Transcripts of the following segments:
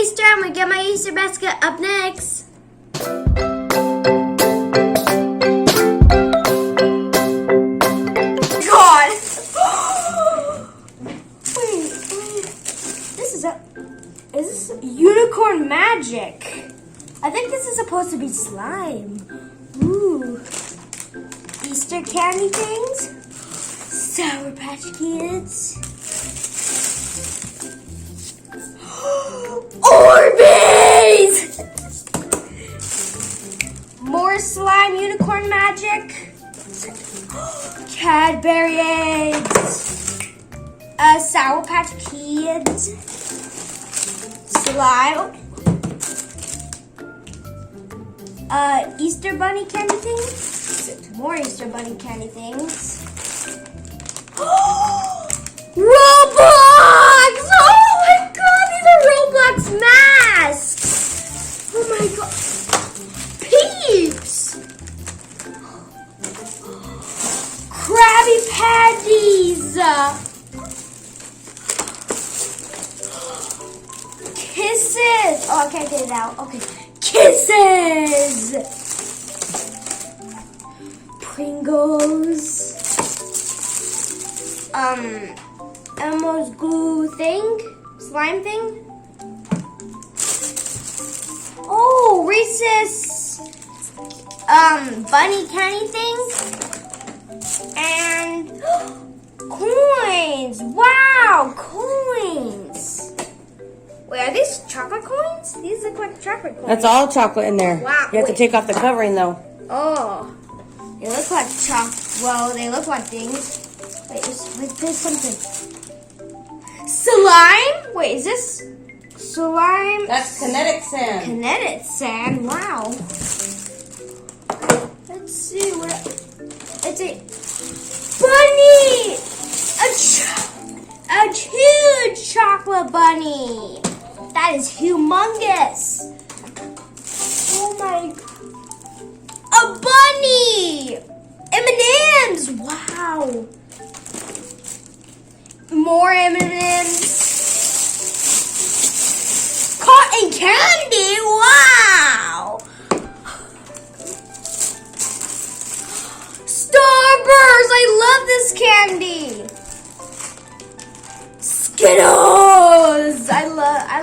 Easter. I'm gonna get my Easter basket up next. God! Wait. Is this unicorn magic? I think this is supposed to be slime. Ooh. Easter candy things. Sour Patch Kids. Orbeez! More slime unicorn magic. Cadbury eggs. Sour Patch Kids. Slime. Easter Bunny candy things. More Easter Bunny candy things. Roblox! Oh my god, these are Roblox masks! Oh my god. Peeps! Krabby Patties! Kisses! Oh, I can't get it out. Okay. Kisses! Pringles. Elmo's glue thing? Slime thing? Oh, Reese's bunny candy thing? And coins! Wow, coins! Wait, are these chocolate coins? These look like chocolate coins. That's all chocolate in there. Wow. You have to take off the covering though. Oh. They look like well, they look like things. Wait, there's something. Slime? Wait, is this slime? That's kinetic sand. Kinetic sand, wow. Let's see what it's a bunny! A huge chocolate bunny! That is humongous! Oh my, a bunny! M&M's! Wow! More M&M's. Cotton candy! Wow! Starburst! I love this candy! Skittles! I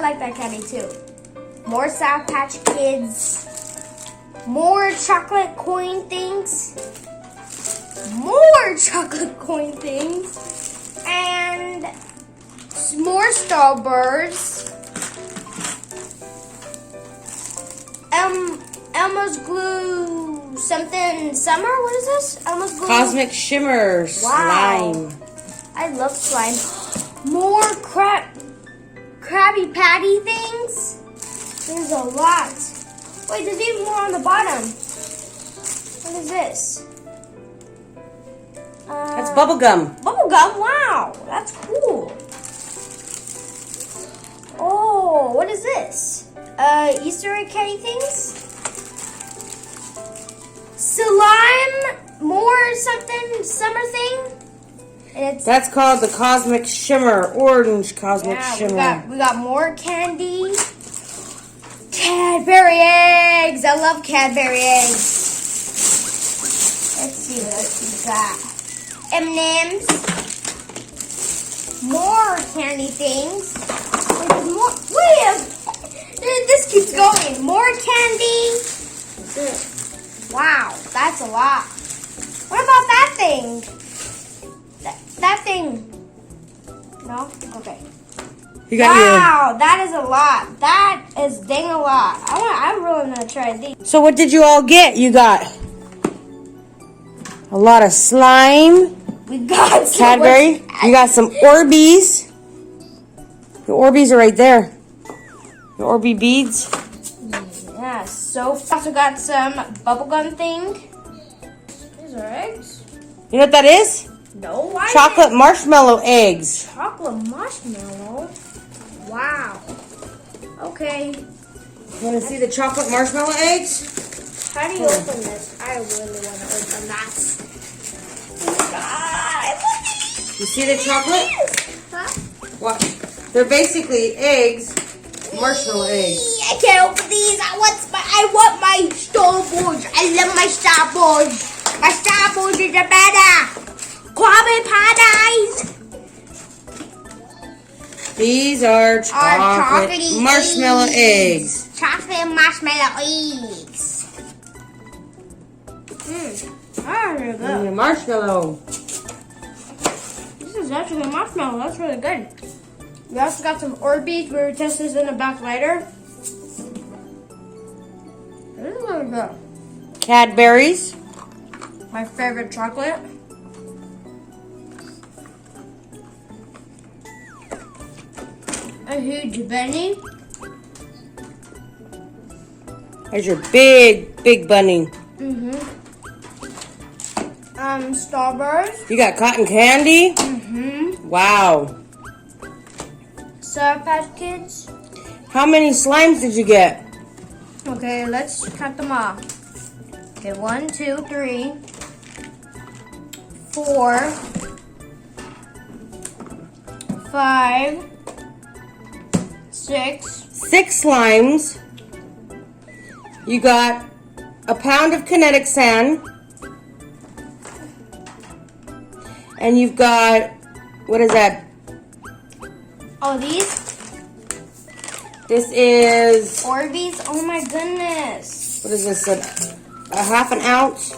like that candy too. More Sour Patch Kids. More chocolate coin things. More chocolate coin things. And more Starbursts. Elmo's glue something summer. What is this? Elmo's glue. Cosmic Shimmer slime. I love slime. More Krabby Patty things. There's a lot. Wait, there's even more on the bottom. What is this? That's bubble gum. Bubble gum. Wow, that's cool. Oh, what is this? Easter egg candy things. Slime. More something summer thing. That's called the Cosmic Shimmer, orange Cosmic Shimmer. We got more candy. Cadbury eggs. I love Cadbury eggs. Let's see what else we got. M&M's. More candy things. Wait, this keeps going. More candy. Wow, that's a lot. What about that thing? That thing. No? Okay. You got wow, that is a lot. That is dang a lot. I'm really gonna try these. So what did you all get? You got a lot of slime. We got Cadbury. You got some Orbeez. The Orbeez are right there. The Orbeez beads. Yeah, so also got some bubblegum thing. These are eggs. You know what that is? No, why? Chocolate marshmallow eggs. Chocolate marshmallow? Wow. Okay. You want to see the chocolate marshmallow eggs? How do you open this? I really want to open that. Oh my god. You see the chocolate? Huh? What? They're basically eggs marshmallow eggs. I can't open these. I want my Star Wars. I love my Star Wars. My Star Wars is a better. Krabby Patties. These are chocolate chocolatey marshmallow eggs. Chocolate marshmallow eggs. Marshmallow. This is actually a marshmallow. That's really good. We also got some Orbeez. We'll test this in the back later. This is really good. Cadbury's. My favorite chocolate. A huge bunny. There's your big bunny. Starburst. You got cotton candy? Wow. Sour Patch Kids. How many slimes did you get? Okay, let's count them off. Okay, 1, 2, 3, 4, 5, 6. 6 slimes. You got a pound of kinetic sand. And you've got, what is that? Oh, these? This is, Orbeez. Oh my goodness. what is this, a half an ounce?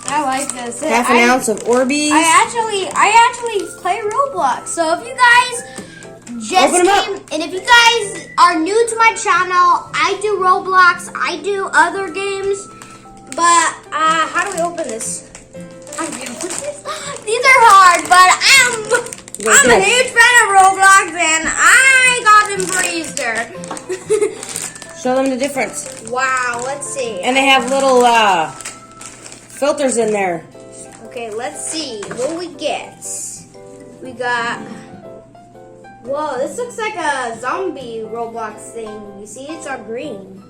I like this. Half an ounce of Orbeez. I actually play Roblox. So if you guys just Open 'em up. came, and if you guys are new to my channel, I do Roblox. I do other games. But how do we open this? I don't know. These are hard, but I'm a huge fan of Roblox, and I got them for Easter. Show them the difference. Wow, let's see. And they have little filters in there. Okay, let's see what we get. We got. Whoa, this looks like a zombie Roblox thing. You see, it's all green.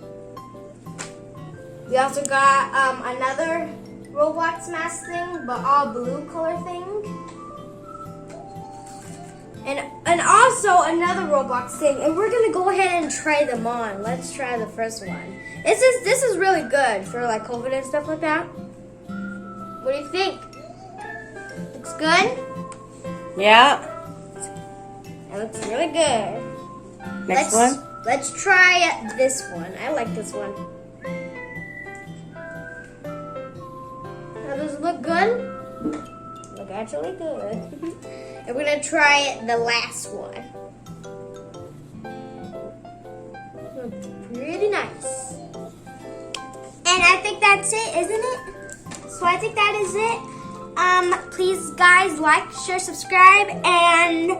We also got another Roblox mask thing, but all blue color thing. And also another Roblox thing. And we're gonna go ahead and try them on. Let's try the first one. This is really good for like COVID and stuff like that. What do you think? Looks good? Yeah. It looks really good. Next one. Let's try this one. I like this one. Now, does it look good? Look actually good. And we're gonna try the last one. Looks pretty nice. And I think that's it, isn't it? So I think that is it. Please, guys, like, share, subscribe, and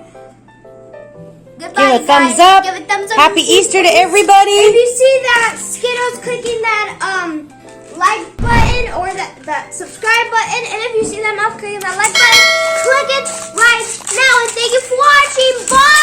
goodbye, Give a thumbs up. Give a thumbs up. Happy Easter to everybody. If you see that Skittles clicking that like button or that subscribe button, and if you see that mouse clicking that like button, click it right now. And thank you for watching. Bye.